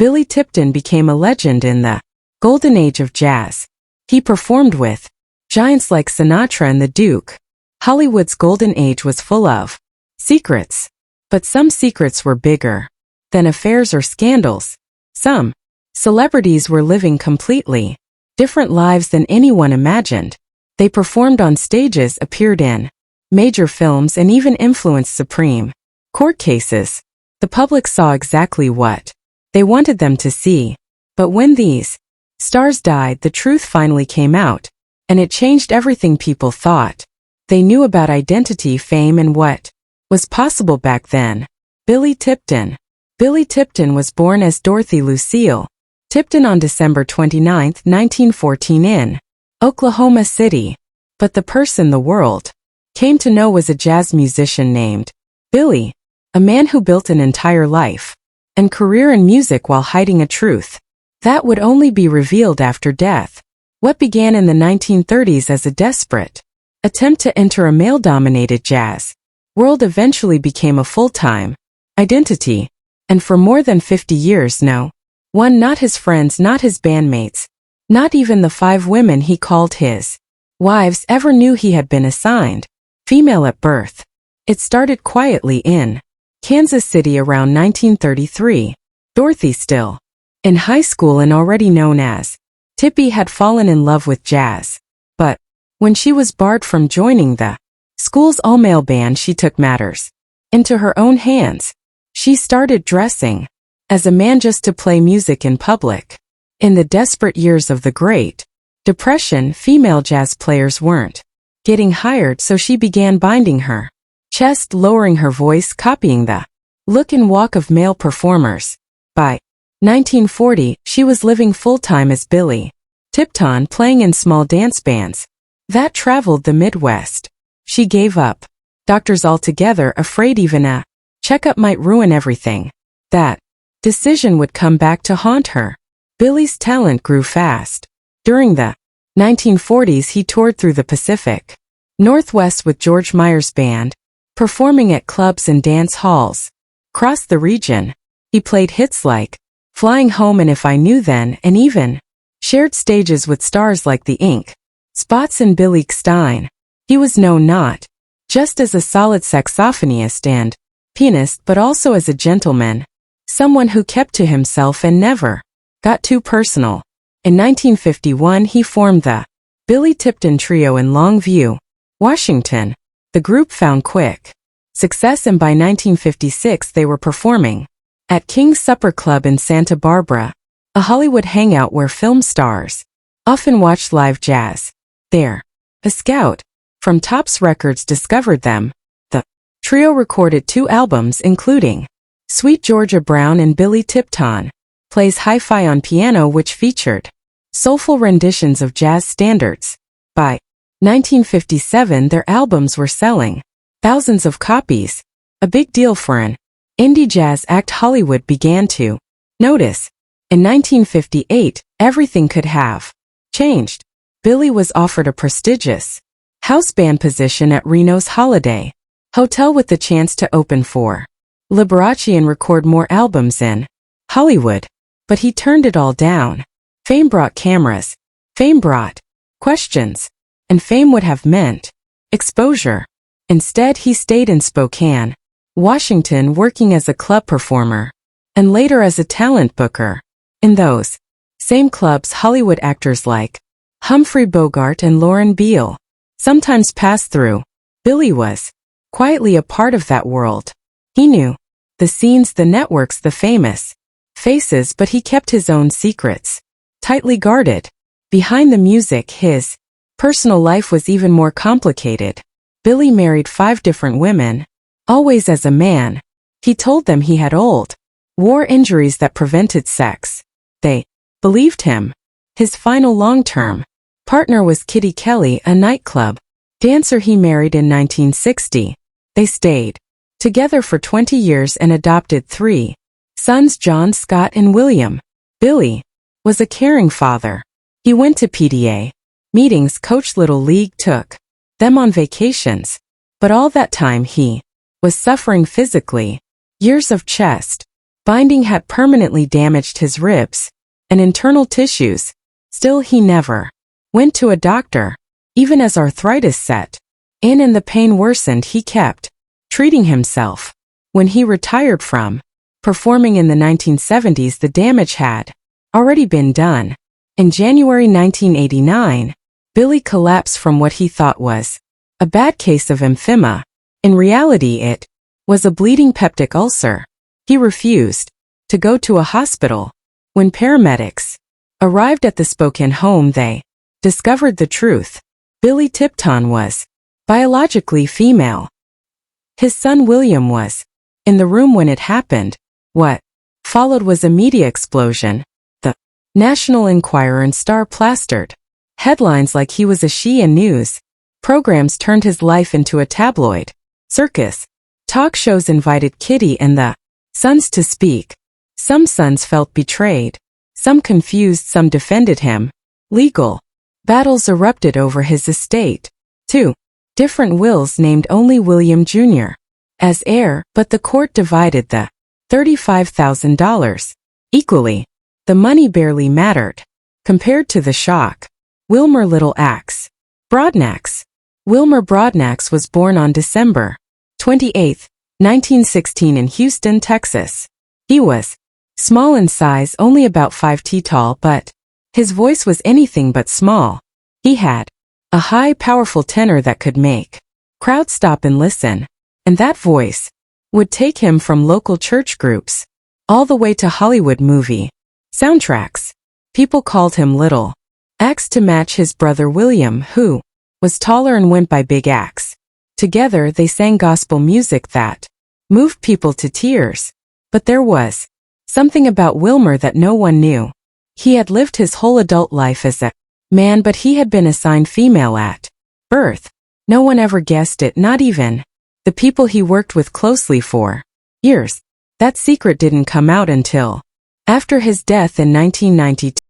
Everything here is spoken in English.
Billy Tipton became a legend in the golden age of jazz. He performed with giants like Sinatra and the Duke. Hollywood's golden age was full of secrets. But some secrets were bigger than affairs or scandals. Some celebrities were living completely different lives than anyone imagined. They performed on stages, appeared in major films, and even influenced Supreme Court cases. The public saw exactly what they wanted them to see. But when these stars died, the truth finally came out, and it changed everything people thought they knew about identity, fame, and what was possible back then. Billy Tipton. Billy Tipton was born as Dorothy Lucille Tipton on December 29, 1914 in Oklahoma City. But the person the world came to know was a jazz musician named Billy, a man who built an entire life and career in music while hiding a truth that would only be revealed after death. What began in the 1930s as a desperate attempt to enter a male-dominated jazz world eventually became a full-time identity, and for more than 50 years no one, not his friends, not his bandmates, not even the 5 women he called his wives, ever knew he had been assigned female at birth. It started quietly in Kansas City around 1933. Dorothy, still in high school and already known as Tippy, had fallen in love with jazz. But when she was barred from joining the school's all-male band, she took matters into her own hands. She started dressing as a man just to play music in public. In the desperate years of the Great Depression, female jazz players weren't getting hired, so she began binding her chest, lowering her voice, copying the look and walk of male performers. By 1940, she was living full-time as Billy Tipton, playing in small dance bands that traveled the Midwest. She gave up doctors altogether, afraid even a checkup might ruin everything. That decision would come back to haunt her. Billy's talent grew fast. During the 1940s, he toured through the Pacific Northwest with George Meyer's band, performing at clubs and dance halls across the region. He played hits like Flying Home and If I Knew Then, and even shared stages with stars like the Ink Spots and Billy Stein. He was known not just as a solid saxophonist and pianist, but also as a gentleman, someone who kept to himself and never got too personal. In 1951, he formed the Billy Tipton Trio in Longview, Washington. The group found quick success, and by 1956 they were performing at King's Supper Club in Santa Barbara, a Hollywood hangout where film stars often watched live jazz. There, a scout from Tops Records discovered them. The trio recorded 2 albums, including Sweet Georgia Brown and Billy Tipton Plays Hi-Fi on Piano, which featured soulful renditions of jazz standards. By 1957, their albums were selling thousands of copies, a big deal for an indie jazz act Hollywood began to notice. In 1958, everything could have changed. Billy was offered a prestigious house band position at Reno's Holiday Hotel with the chance to open for Liberace and record more albums in Hollywood. But he turned it all down. Fame brought cameras. Fame brought questions. And fame would have meant exposure. Instead, he stayed in Spokane, Washington, working as a club performer and later as a talent booker. In those same clubs, Hollywood actors like Humphrey Bogart and Lauren Beale sometimes passed through. Billy was quietly a part of that world. He knew the scenes, the networks, the famous faces, but he kept his own secrets tightly guarded. Behind the music, his personal life was even more complicated. Billy married 5 different women, always as a man. He told them he had old war injuries that prevented sex. They believed him. His final long-term partner was Kitty Kelly, a nightclub dancer he married in 1960. They stayed together for 20 years and adopted 3 sons, John, Scott, and William. Billy was a caring father. He went to PTA meetings, coached Little League, took them on vacations. But all that time he was suffering physically. Years of chest Binding had permanently damaged his ribs and internal tissues. Still, he never went to a doctor. Even as arthritis set in and the pain worsened, he kept treating himself. When he retired from performing in the 1970s, the damage had already been done. In January 1989, Billy collapsed from what he thought was a bad case of emphysema. In reality, it was a bleeding peptic ulcer. He refused to go to a hospital. When paramedics arrived at the Spokane home, they discovered the truth. Billy Tipton was biologically female. His son William was in the room when it happened. What followed was a media explosion. The National Enquirer and Star plastered headlines like he was a she, and news programs turned his life into a tabloid circus. Talk shows invited Kitty and the sons to speak. Some sons felt betrayed, some confused, some defended him. Legal battles erupted over his estate. 2 different wills named only William Jr. as heir, but the court divided the $35,000 equally. The money barely mattered compared to the shock. Wilmer Little Axe Broadnax. Wilmer Broadnax was born on December 28, 1916 in Houston, Texas. He was small in size, only about 5't tall, but his voice was anything but small. He had a high, powerful tenor that could make crowds stop and listen, and that voice would take him from local church groups all the way to Hollywood movie soundtracks. People called him Little Axe to match his brother William, who was taller and went by Big Axe. Together they sang gospel music that moved people to tears. But there was something about Wilmer that no one knew. He had lived his whole adult life as a man, but he had been assigned female at birth. No one ever guessed it, not even the people he worked with closely for years. That secret didn't come out until after his death in 1992.